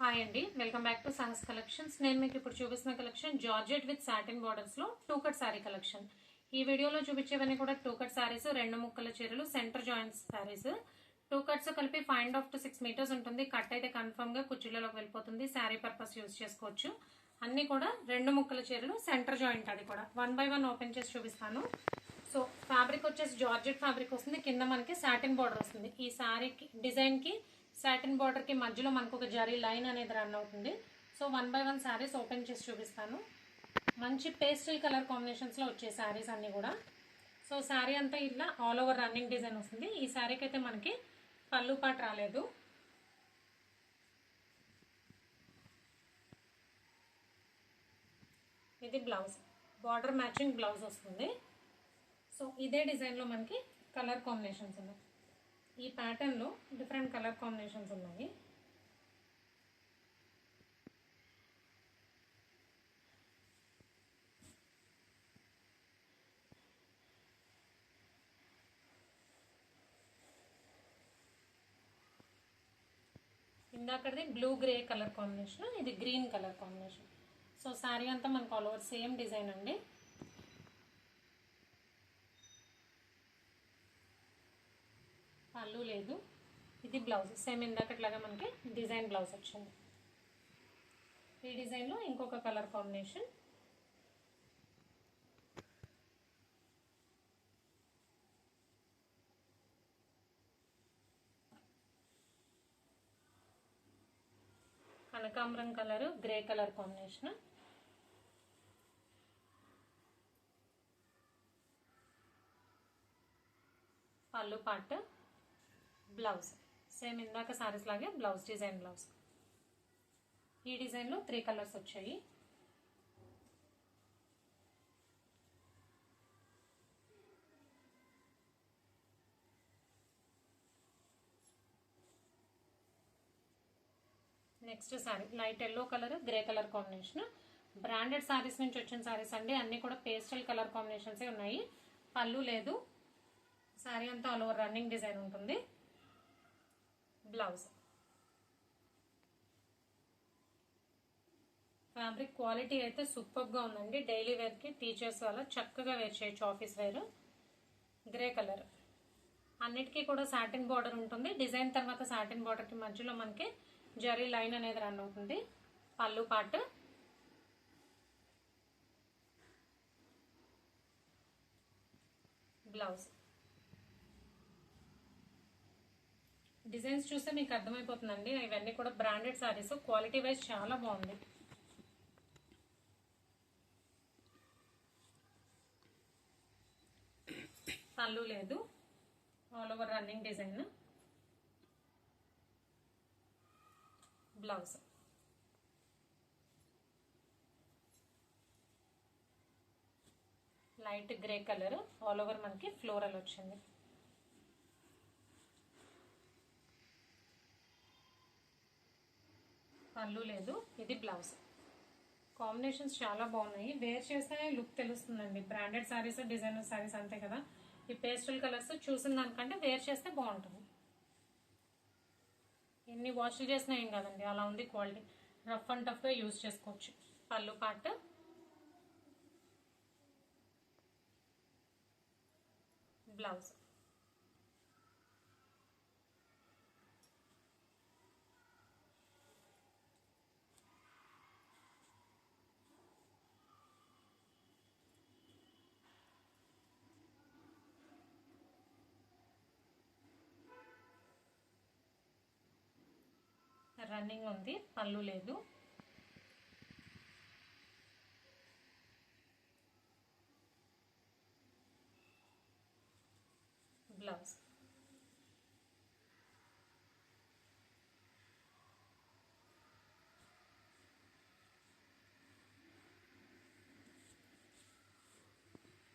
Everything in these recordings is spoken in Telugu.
హాయ్ అండి, welcome back to Sahas collections. నేను మీకు ఇప్పుడు చూపిస్తున్న collection georgette with satin borders లో టూ కట్ సారీ కలెక్షన్. ఈ వీడియోలో చూపించేవన్నీ కూడా టూ కట్ సారీస్, రెండు ముక్కల చీరలు, centre joints saris. Two cuts కలిపి 5.5 to 6 మీటర్స్ ఉంటుంది. కట్ అయితే కన్ఫర్మ్ గా కుర్చీలలోకి వెళ్ళిపోతుంది. శారీ పర్పస్ యూజ్ చేసుకోవచ్చు. అన్ని కూడా రెండు ముక్కల చీరలు, సెంటర్ జాయింట్. అది కూడా 1 by 1 ఓపెన్ చేసి చూపిస్తాను. సో ఫ్యాబ్రిక్ వచ్చేసి జార్జెట్ ఫ్యాబ్రిక్ వస్తుంది. కింద మనకి సాటిన్ బార్డర్ వస్తుంది. ఈ సారీకి డిజైన్ కి సాటిన్ బార్డర్ కి మధ్యలో మనకు ఒక జరీ లైన్ అనేది రన్ అవుతుంది. సో 1 by 1 సారీస్ ఓపెన్ చేసి చూపిస్తాను. మంచి పేస్టల్ కలర్ కాంబినేషన్స్ లో వచ్చే సారీస్ అన్ని కూడా. సో సారీ అంతా ఇలా ఆల్ ఓవర్ రన్నింగ్ డిజైన్ వస్తుంది. ఈ సారీకి అయితే మనకి పళ్ళు పాటు రాలేదు. ఇది బ్లౌజ్, బార్డర్ మ్యాచింగ్ బ్లౌజ్ వస్తుంది. సో ఇదే డిజైన్లో మనకి కలర్ కాంబినేషన్స్ ఉన్నాయి. ఈ ప్యాటర్న్లో డిఫరెంట్ కలర్ కాంబినేషన్స్ ఉన్నాయి. ఇందాకది బ్లూ గ్రే కలర్ కాంబినేషన్, ఇది green colour combination. So sari అంతా మనకు ఆల్ ఓవర్ సేమ్ డిజైన్ అండి. పళ్ళు లేదు. ఇది బ్లౌజ్ సేమ్ ఇందాకట్లాగా మనకి డిజైన్ బ్లౌజ్ వచ్చింది. ఈ డిజైన్లో ఇంకొక కలర్ కాంబినేషన్. కనకాంబరం కలర్, గ్రే కలర్ కాంబినేషన్. పళ్ళు పార్ట్, బ్లౌజ్ సేమ్ ఇందాక సారీస్ లాగే బ్లౌజ్, డిజైన్ బ్లౌజ్. ఈ డిజైన్లో 3 కలర్స్ వచ్చాయి. Next sorry light yellow colour, grey colour combination. Branded saris నుంచి వచ్చిన సారీస్ అండి. అన్ని కూడా పేస్టల్ కలర్ కాంబినేషన్సే ఉన్నాయి. పళ్ళు లేదు. సారీ అంతా ఆల్ ఓవర్ రన్నింగ్ డిజైన్ ఉంటుంది. బ్లౌజ్. ఫ్యాబ్రిక్ క్వాలిటీ అయితే సూపర్గా ఉందండి. డైలీ వేర్కి, టీచర్స్ వల్ల చక్కగా వేర్ చేయొచ్చు, ఆఫీస్ వేర్. Grey colour. అన్నిటికీ కూడా సాటిన్ బార్డర్ ఉంటుంది. డిజైన్ తర్వాత సాటిన్ బార్డర్కి మధ్యలో మనకి జరీ లైన్ అనేది రన్ అవుతుంది. పళ్ళు పార్ట్, బ్లౌజ్. డిజైన్స్ చూస్తే మీకు అర్థమైపోతుందండి. ఇవన్నీ కూడా బ్రాండెడ్ సారీస్. క్వాలిటీ వైజ్ చాలా బాగుంది. పళ్ళు లేదు. All over running design. Blouse. Light grey colour, all over మనకి ఫ్లోరల్ వచ్చింది. పళ్ళు లేదు. ఇది బ్లౌజ్. కాంబినేషన్స్ చాలా బాగున్నాయి. వేర్ చేస్తేనే లుక్ తెలుస్తుందండి. బ్రాండెడ్ సారీస్, డిజైనర్ సారీస్ అంతే కదా. ఈ పేస్టల్ కలర్స్ చూసిన దానికంటే వేర్ చేస్తే బాగుంటుంది. ఎన్ని వాష్లు చేసినా ఏం కాదండి, అలా ఉంది క్వాలిటీ. రఫ్ అండ్ టఫ్గా యూజ్ చేసుకోవచ్చు. పళ్ళు పార్ట్, బ్లౌజ్. రన్నింగ్ ఉంది. పళ్ళు లేదు. బ్లౌజ్.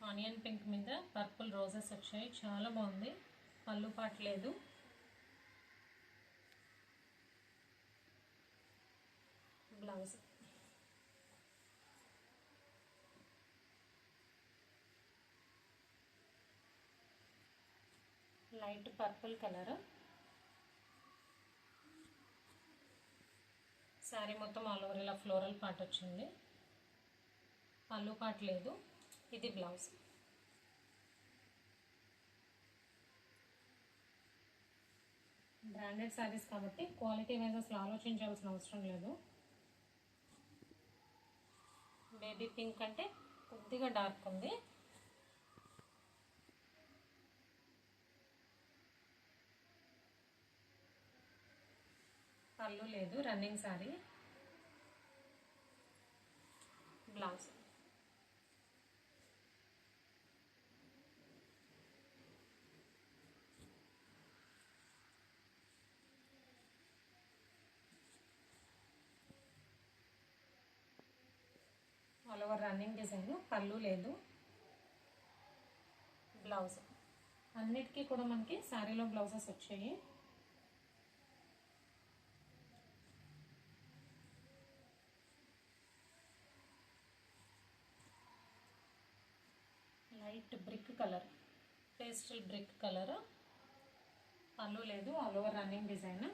ఆనియన్ పింక్ మీద పర్పుల్ రోజెస్ వచ్చాయి, చాలా బాగుంది. పళ్ళు పాటు లేదు. Blouse. Light purple colour, sari మొత్తం ఆల్ ఓవర్ ఇలా ఫ్లోరల్ పార్ట్ వచ్చింది, పళ్ళు పార్ట్ లేదు. ఇది బ్లౌజ్. బ్రాండెడ్ శారీస్ కాబట్టి క్వాలిటీ వైజ్ అసలు ఆలోచించాల్సిన అవసరం లేదు. బేబీ పింక్ అంటే కొద్దిగా డార్క్ ఉంది. పళ్ళు లేదు, running sari. Blouse. All over running design, పళ్ళు లేదు. బ్లౌజ్. అన్నిటికీ కూడా మనకి శారీలో బ్లౌజెస్ వచ్చాయి. Light brick colour, pastel brick colour. పళ్ళు లేదు, all over running design.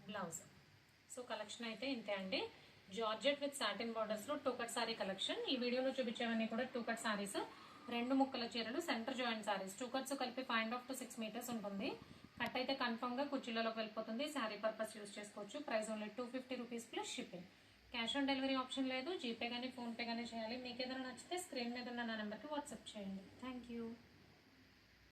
Blouse. So collection అయితే ఇంతే అండి. జార్జెట్ విత్ సాటిన్ బార్డర్స్లో టూ కట్ సారీ కలెక్షన్. ఈ వీడియోలో చూపించేవన్నీ కూడా టూ కట్ సారీస్, 2 ముక్కల చీరలు, సెంటర్ జాయింట్ సారీస్. 2 కట్స్ కలిపి 5.5 to 6 meters ఉంటుంది. కట్ అయితే కన్ఫర్మ్గా కుర్చీలలోకి వెళ్ళిపోతుంది. శారీ పర్పస్ యూస్ చేసుకోవచ్చు. Price only 250 rupees plus shipping. Cash on delivery option లేదు. జీపే కానీ ఫోన్పే కానీ చేయాలి. మీకు ఏదైనా నచ్చితే స్క్రీన్ మీద ఉన్న నా నెంబర్కి వాట్సాప్ చేయండి. Thank you.